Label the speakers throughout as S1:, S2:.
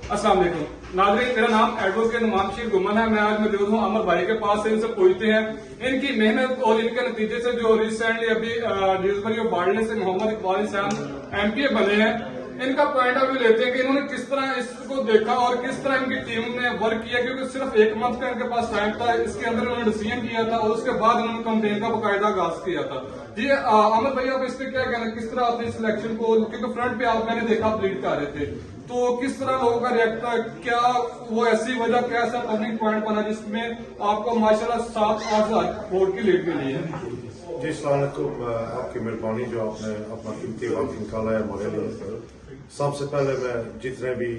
S1: अस्सलाम वालेकुम नाज़रीन, मेरा नाम एडवोकेट नुमान बशीर गुमन है। मैं आज मौजूद हूँ अमर भाई के पास से। इनसे पूछते हैं इनकी मेहनत और इनके नतीजे से जो रिसेंटली अभी ड्यूसबरी बाढ़ने से मोहम्मद इकबाल हुसैन एमपीए बने हैं, इनका पॉइंट ऑफ व्यू लेते हैं कि इन्होंने किस तरह इसको देखा और किस तरह इनकी टीम ने वर्क किया, क्योंकि सिर्फ एक मंथ का इनके पास टाइम था। इसके अंदर उन्होंने डिसीजन किया था और उसके बाद उन्होंने कंपेन का बाकायदा आगाज किया था। जी अमर भाई, आप इस पे क्या कहना, किस तरह आपने सिलेक्शन को, क्योंकि फ्रंट पे आप मैंने देखा आप लीड कर रहे थे, तो किस तरह लोगों का रिएक्ट था? क्या वो ऐसी वजह, क्या ऐसा टर्निंग पॉइंट बना जिसमें आपको माशाल्लाह 7-8 हजार वोट की लीड मिली है?
S2: जी सलामकुम, आपकी मेहरबानी जो आपने अपना कीमती वक्त निकाला है हमारे लिए। सबसे पहले मैं जितने भी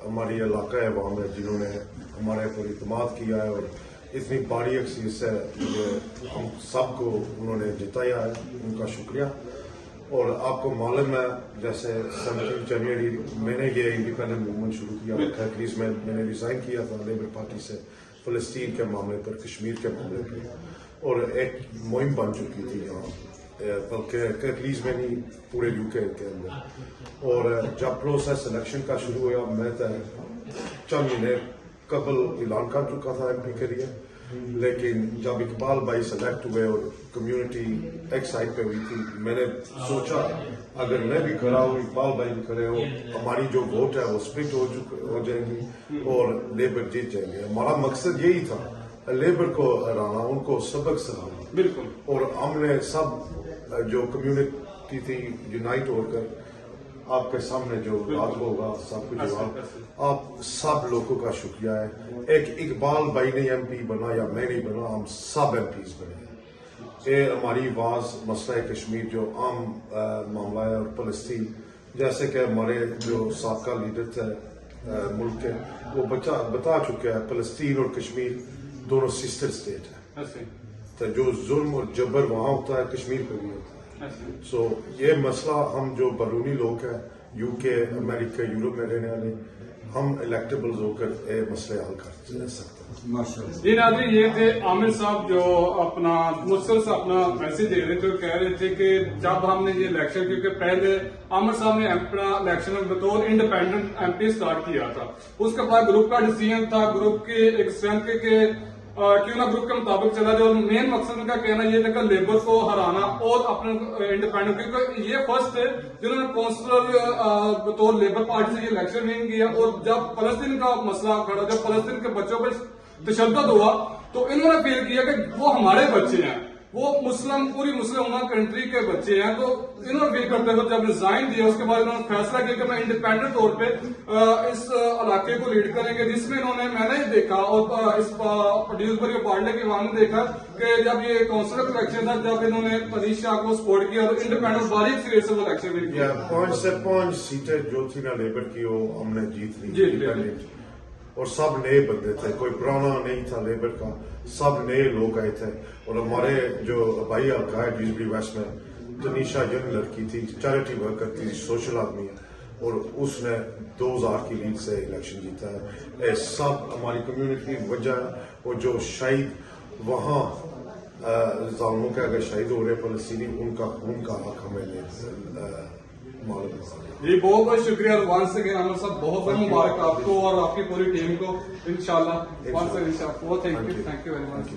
S2: हमारी इलाका है वहाँ में जिन्होंने हमारे पर इत्मीनान किया है और इतनी बड़ी अक्सरियत से हम सबको उन्होंने जिताया है, उनका शुक्रिया। और आपको मालूम है जैसे 17 जनवरी मैंने ये इंडिपेंडेंट मूवमेंट शुरू किया, खैरीज में मैंने रिजाइन किया था लेबर पार्टी से फलस्तीन के मामले पर, कश्मीर के मामले पर, और एक मुहिम बन चुकी थी यहाँ, बल्कि खैरीज में नहीं पूरे यूके के अंदर। और जब प्रोसेस इलेक्शन का शुरू हुआ, मैं तो चंद महीने कबल ऐलान कर चुका था एमपी के लिए, लेकिन जब इकबाल भाई सेलेक्ट हुए और कम्युनिटी एक साइड पे हुई थी, मैंने सोचा अगर मैं भी खड़ा हूँ, इकबाल भाई भी खड़े हो, हमारी जो वोट है वो स्प्लिट हो जाएंगी और लेबर जीत जाएंगे। हमारा मकसद यही था, लेबर को हराना, उनको सबक सिखाना।
S1: बिल्कुल।
S2: और हमने सब जो कम्युनिटी थी यूनाइट होकर आपके सामने जो बात होगा सब कुछ जवाब आप सब लोगों का शुक्रिया है। एक इकबाल भाई ने एमपी बना या मैं नहीं बना, हम सब एमपीज बने। ये हमारी आवाज मसला कश्मीर जो आम मामला है और फलस्तीन, जैसे कि हमारे जो साबका लीडर थे मुल्क के, वो बता चुके हैं फलस्तीन और कश्मीर दोनों सिस्टर स्टेट है, तो जो जुल्म और जबर वहाँ होता है कश्मीर पर भी होता है। सो ये मसला हम जो बरूनी लोग हैं यूके, अमेरिका, यूरोप में रहने वाले, हम इलेक्टेबल्स होकर ये मसले हल कर सकते हैं।
S1: जी नाज़रीन, ये थे आमिर साहब जो अपना मुझसे अपना मैसेज दे रहे थे, कह रहे थे कि जब हमने ये इलेक्शन, क्योंकि पहले आमिर साहब ने अपना इलेक्शन में बतौर इंडिपेंडेंट एमपी स्टार्ट किया था, उसके बाद ग्रुप का डिसीजन था, ग्रुप के एक स्ट्रेंथ के क्यों ना ग्रुप के मुताबिक चला जाए। और मेन मकसद का कहना यह था कि लेबर को हराना और अपने इंडिपेंडेंट, क्योंकि ये फर्स्ट थे जिन्होंने काउंसलर बतौर लेबर पार्टी से ये इलेक्शन विन किया। और जब फलस्तीन का मसला खड़ा, जब फलस्तीन के बच्चों पर तशद्दुद हुआ, तो इन्होंने फील किया कि वो हमारे बच्चे हैं, वो मुस्लिम पूरी मुस्लिम उम्मा कंट्री के बच्चे हैं। तो इन्होंने फील करते हुए जब रिजाइन दिया, उसके बाद इन्होंने फैसला किया कि मैं इंडिपेंडेंट तौर पे इस इलाके को लीड करेंगे, जिसमें इन्होंने, मैंने देखा और इस ड्यूसबरी पार्टी के वहां देखा कि जब ये काउंसिलर का इलेक्शन था, जब इन्होंने अनीश शाह को सपोर्ट किया तो इंडिपेंडेंट बारीक सिरे से वो इलेक्शन विन किया।
S2: 5 से 5 सीटें जो थी ना लेबर की, वो हमने जीत ली इंडिपेंडेंट, और सब नए बंदे थे, कोई पुराना नहीं था लेबर का, सब नए लोग आए थे। और हमारे जो भाई हल्का है ड्यूसबरी वेस्ट में, तनीशा यंग लड़की थी, चैरिटी वर्क करती थी, सोशल आदमी है, और उसने 2000 की लीड से इलेक्शन जीता है। ये सब हमारी कम्युनिटी की वजह है। और जो शहीद वहाँ जालिमों के अगर शहीद हो रहे फलस्तीनी, उनका खून का हक हमें मालूम है।
S1: जी बहुत बहुत शुक्रिया वंस अगेन अमर साहब, बहुत बहुत मुबारक आपको और आपकी पूरी टीम को। इंशाल्लाह once again, thank you very much.